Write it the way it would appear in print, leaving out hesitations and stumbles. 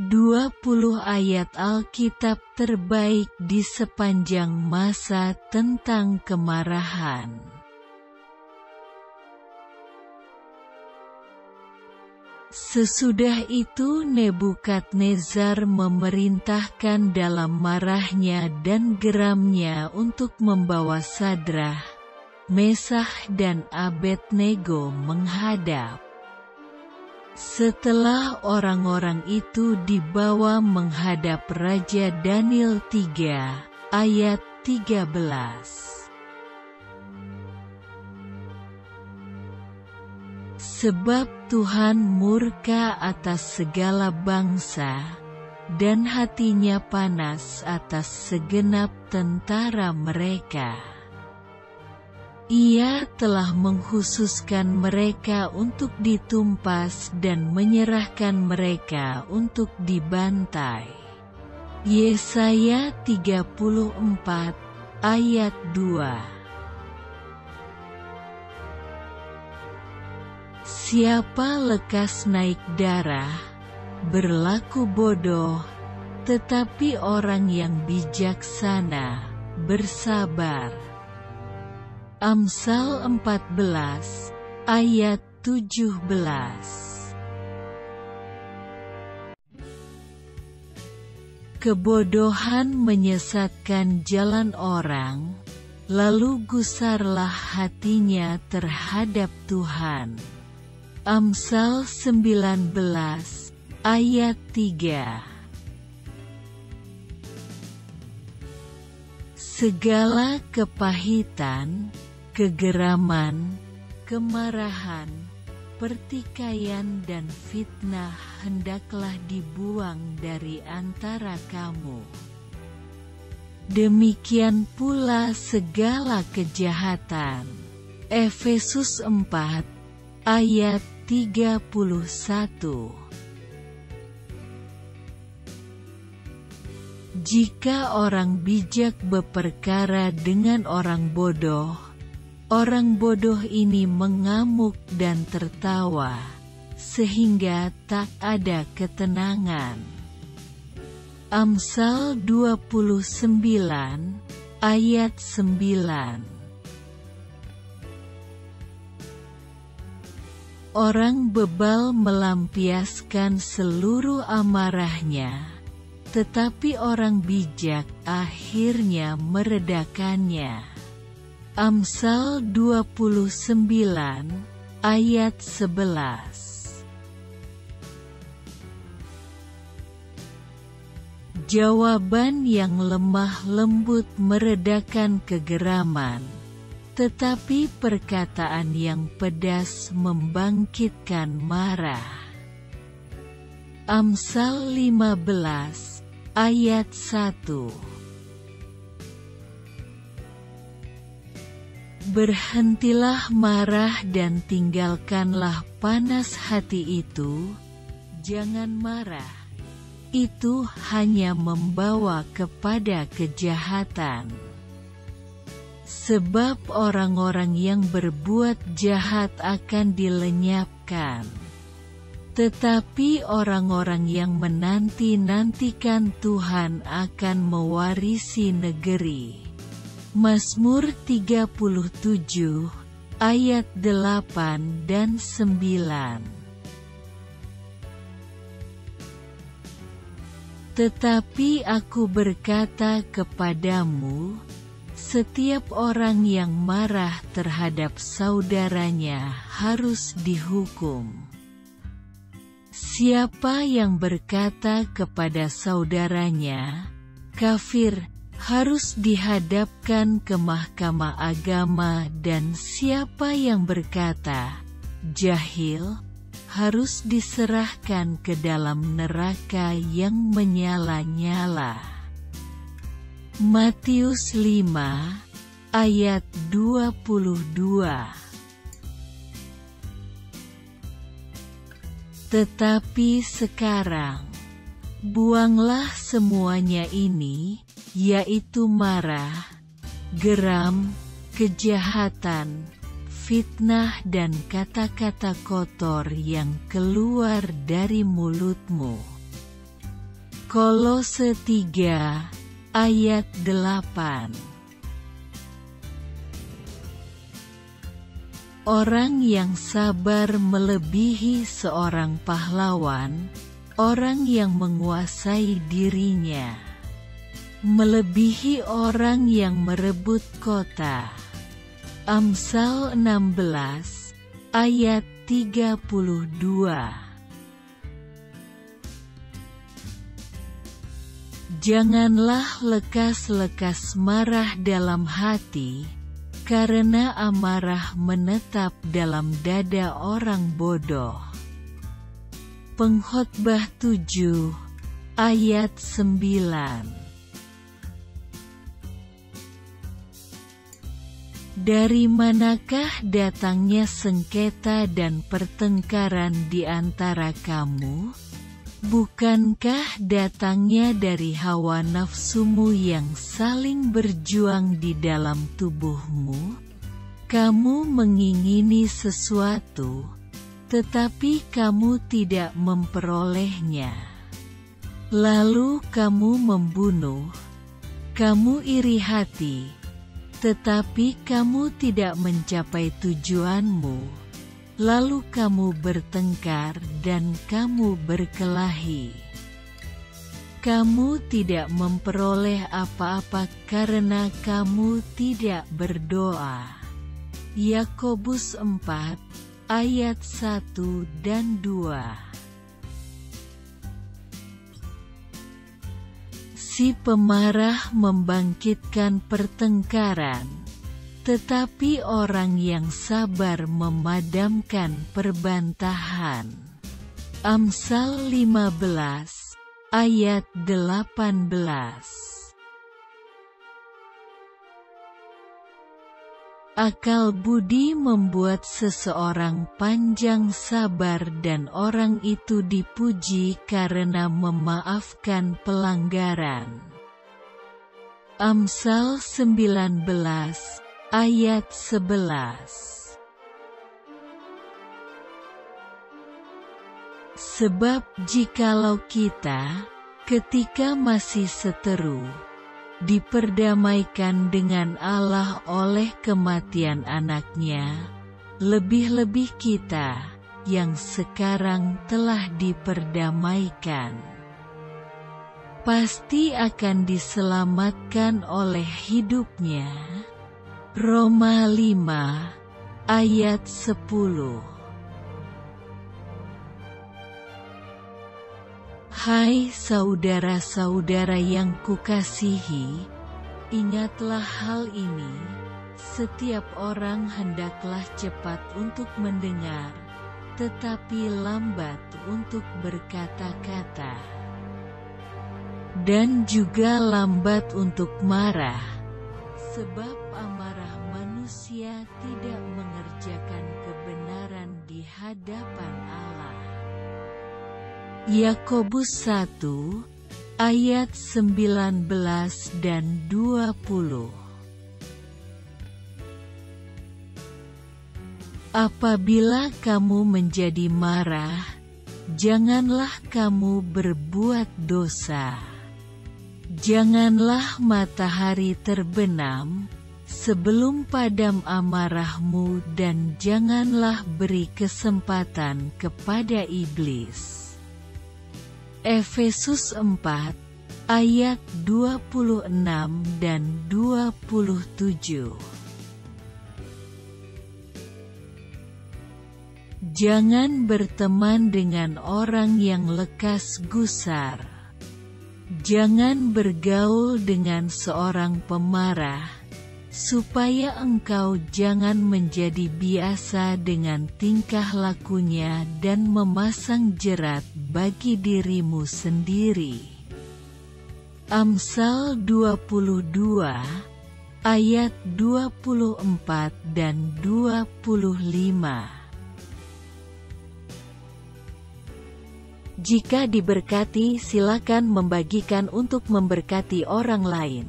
20 ayat Alkitab terbaik di sepanjang masa tentang kemarahan. Sesudah itu Nebukadnezar memerintahkan dalam marahnya dan geramnya untuk membawa Sadrah, Mesakh dan Abednego menghadap. Setelah orang-orang itu dibawa menghadap Raja Daniel 3, ayat 13. Sebab Tuhan murka atas segala bangsa, dan hatinya panas atas segenap tentara mereka. Ia telah mengkhususkan mereka untuk ditumpas dan menyerahkan mereka untuk dibantai. Yesaya 34, ayat 2. Siapa lekas naik darah, berlaku bodoh, tetapi orang yang bijaksana, bersabar. Amsal 14, ayat 17. Kebodohan menyesatkan jalan orang, lalu gusarlah hatinya terhadap Tuhan. Amsal 19, ayat 3. Segala kepahitan, kegeraman, kemarahan, pertikaian dan fitnah hendaklah dibuang dari antara kamu. Demikian pula segala kejahatan. Efesus 4, ayat 31. Jika orang bijak berperkara dengan orang bodoh ini mengamuk dan tertawa, sehingga tak ada ketenangan. Amsal 29, ayat 9. Orang bebal melampiaskan seluruh amarahnya, tetapi orang bijak akhirnya meredakannya. Amsal 29, ayat 11. Jawaban yang lemah lembut meredakan kegeraman, tetapi perkataan yang pedas membangkitkan marah. Amsal 15, ayat 1. Berhentilah marah dan tinggalkanlah panas hati itu, jangan marah. Itu hanya membawa kepada kejahatan. Sebab orang-orang yang berbuat jahat akan dilenyapkan. Tetapi orang-orang yang menanti-nantikan Tuhan akan mewarisi negeri. Mazmur 37, ayat 8 dan 9. Tetapi aku berkata kepadamu, setiap orang yang marah terhadap saudaranya harus dihukum. Siapa yang berkata kepada saudaranya, kafir, harus dihadapkan ke mahkamah agama, dan siapa yang berkata, jahil, harus diserahkan ke dalam neraka yang menyala-nyala. Matius 5, ayat 22. Tetapi sekarang, buanglah semuanya ini, yaitu marah, geram, kejahatan, fitnah dan kata-kata kotor yang keluar dari mulutmu. Kolose 3 ayat 8. Orang yang sabar melebihi seorang pahlawan, orang yang menguasai dirinya, melebihi orang yang merebut kota. Amsal 16 ayat 32. Janganlah lekas-lekas marah dalam hati, karena amarah menetap dalam dada orang bodoh. Pengkhotbah 7 ayat 9. Dari manakah datangnya sengketa dan pertengkaran di antara kamu? Bukankah datangnya dari hawa nafsumu yang saling berjuang di dalam tubuhmu? Kamu mengingini sesuatu, tetapi kamu tidak memperolehnya. Lalu kamu membunuh, kamu iri hati, tetapi kamu tidak mencapai tujuanmu. Lalu kamu bertengkar dan kamu berkelahi. Kamu tidak memperoleh apa-apa karena kamu tidak berdoa. Yakobus 4 ayat 1 dan 2. Si pemarah membangkitkan pertengkaran, tetapi orang yang sabar memadamkan perbantahan. Amsal 15 ayat 18. Akal budi membuat seseorang panjang sabar dan orang itu dipuji karena memaafkan pelanggaran. Amsal 19 ayat 11. Sebab jikalau kita, ketika masih seteru, diperdamaikan dengan Allah oleh kematian anaknya, lebih-lebih kita, yang sekarang telah diperdamaikan, pasti akan diselamatkan oleh hidupnya. Roma 5 ayat 10. Hai saudara-saudara yang kukasihi, ingatlah hal ini, setiap orang hendaklah cepat untuk mendengar, tetapi lambat untuk berkata-kata, dan juga lambat untuk marah, sebab amarah manusia tidak mengerjakan kebenaran di hadapan Allah. Yakobus 1 ayat 19 dan 20. Apabila kamu menjadi marah, janganlah kamu berbuat dosa. Janganlah matahari terbenam sebelum padam amarahmu, dan janganlah beri kesempatan kepada iblis. Efesus 4 ayat 26 dan 27. Jangan berteman dengan orang yang lekas gusar. Jangan bergaul dengan seorang pemarah, supaya engkau jangan menjadi biasa dengan tingkah lakunya dan memasang jerat bagi dirimu sendiri. Amsal 22 ayat 24 dan 25. Jika diberkati, silakan membagikan untuk memberkati orang lain.